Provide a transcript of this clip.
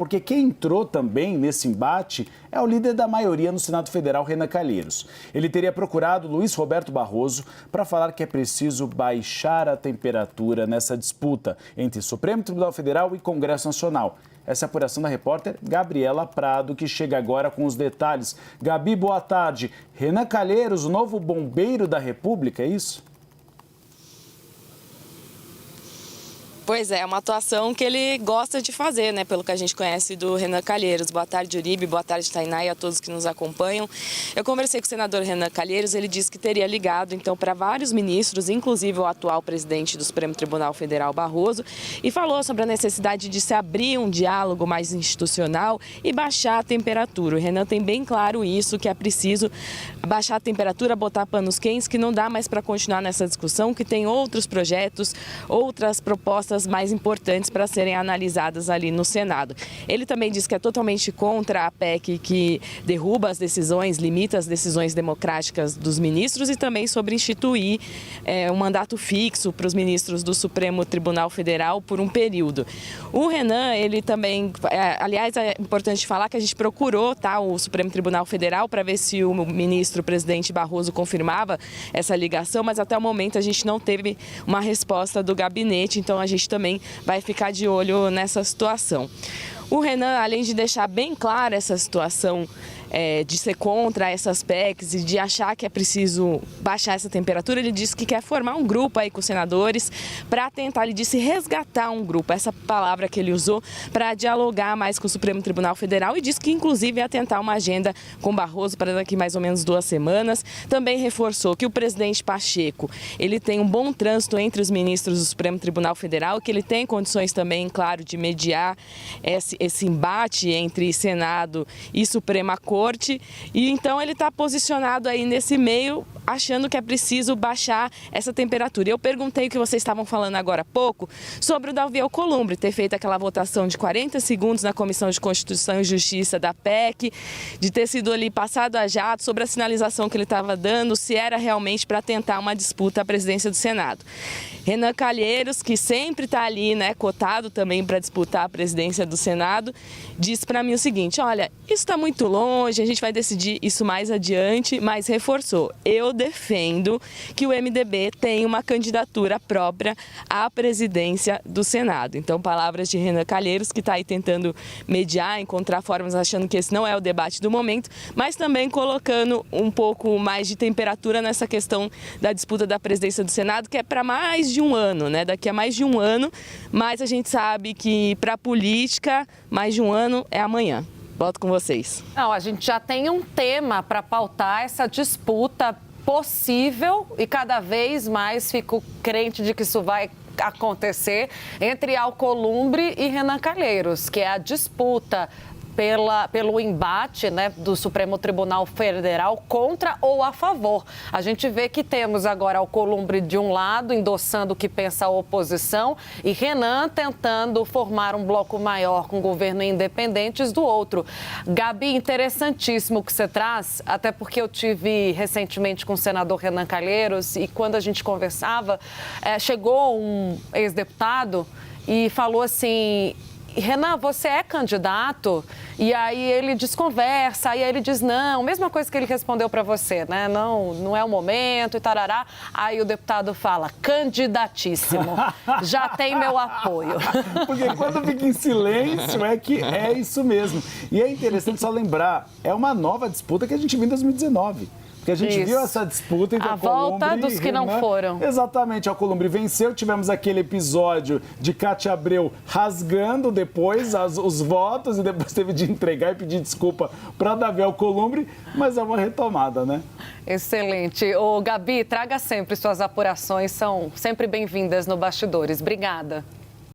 Porque quem entrou também nesse embate é o líder da maioria no Senado Federal, Renan Calheiros. Ele teria procurado Luiz Roberto Barroso para falar que é preciso baixar a temperatura nessa disputa entre Supremo Tribunal Federal e Congresso Nacional. Essa é a apuração da repórter Gabriela Prado, que chega agora com os detalhes. Gabi, boa tarde. Renan Calheiros, o novo bombeiro da República, é isso? Pois é, uma atuação que ele gosta de fazer, né? Pelo que a gente conhece do Renan Calheiros. Boa tarde, Uribe, boa tarde, Tainá, e a todos que nos acompanham. Eu conversei com o senador Renan Calheiros, ele disse que teria ligado, então, para vários ministros, inclusive o atual presidente do Supremo Tribunal Federal, Barroso, e falou sobre a necessidade de se abrir um diálogo mais institucional e baixar a temperatura. O Renan tem bem claro isso, que é preciso baixar a temperatura, botar panos quentes, que não dá mais para continuar nessa discussão, que tem outros projetos, outras propostas mais importantes para serem analisadas ali no Senado. Ele também diz que é totalmente contra a PEC que derruba as decisões, limita as decisões democráticas dos ministros e também sobre instituir um mandato fixo para os ministros do Supremo Tribunal Federal por um período. O Renan, ele também, aliás, é importante falar que a gente procurou o Supremo Tribunal Federal para ver se o ministro, o presidente Barroso, confirmava essa ligação, mas até o momento a gente não teve uma resposta do gabinete, então a gente também vai ficar de olho nessa situação. O Renan, além de deixar bem clara essa situação de ser contra essas PECs e de achar que é preciso baixar essa temperatura, ele disse que quer formar um grupo aí com os senadores para tentar, ele disse, resgatar um grupo, essa palavra que ele usou, para dialogar mais com o Supremo Tribunal Federal, e disse que inclusive ia tentar uma agenda com Barroso para daqui mais ou menos 2 semanas. Também reforçou que o presidente Pacheco, ele tem um bom trânsito entre os ministros do Supremo Tribunal Federal, que ele tem condições também, claro, de mediar esse embate entre Senado e Suprema Corte. E então ele está posicionado aí nesse meio, achando que é preciso baixar essa temperatura. Eu perguntei o que vocês estavam falando agora há pouco sobre o Davi Alcolumbre ter feito aquela votação de 40 segundos na Comissão de Constituição e Justiça da PEC, de ter sido ali passado a jato, sobre a sinalização que ele estava dando, se era realmente para tentar uma disputa à presidência do Senado. Renan Calheiros, que sempre está ali, né, cotado também para disputar a presidência do Senado, disse para mim o seguinte: olha, isso está muito longe, a gente vai decidir isso mais adiante, mas reforçou: eu defendo que o MDB tenha uma candidatura própria à presidência do Senado. Então, palavras de Renan Calheiros, que está aí tentando mediar, encontrar formas, achando que esse não é o debate do momento, mas também colocando um pouco mais de temperatura nessa questão da disputa da presidência do Senado, que é para mais de um ano, né? Daqui a mais de um ano, mas a gente sabe que para a política, mais de um ano é amanhã. Volto com vocês. Não, a gente já tem um tema para pautar essa disputa possível e cada vez mais fico crente de que isso vai acontecer entre Alcolumbre e Renan Calheiros, que é a disputa pelo embate, né, do Supremo Tribunal Federal contra ou a favor. A gente vê que temos agora Alcolumbre de um lado, endossando o que pensa a oposição, e Renan tentando formar um bloco maior com governo independentes do outro. Gabi, interessantíssimo o que você traz, até porque eu tive recentemente com o senador Renan Calheiros, e quando a gente conversava, chegou um ex-deputado e falou assim: Renan, você é candidato? E aí ele desconversa, e aí ele diz não, mesma coisa que ele respondeu para você, né? Não é o momento e tarará. Aí o deputado fala: candidatíssimo, já tem meu apoio. Porque quando fica em silêncio é que é isso mesmo. E é interessante só lembrar, é uma nova disputa que a gente viu em 2019. Porque a gente viu essa disputa entre Alcolumbre e Renan. A volta dos que não foram. Exatamente, Alcolumbre venceu. Tivemos aquele episódio de Cátia Abreu rasgando depois os votos e depois teve de entregar e pedir desculpa para Davi Alcolumbre, mas é uma retomada, né? Excelente. Ô, Gabi, traga sempre suas apurações, são sempre bem-vindas no Bastidores. Obrigada.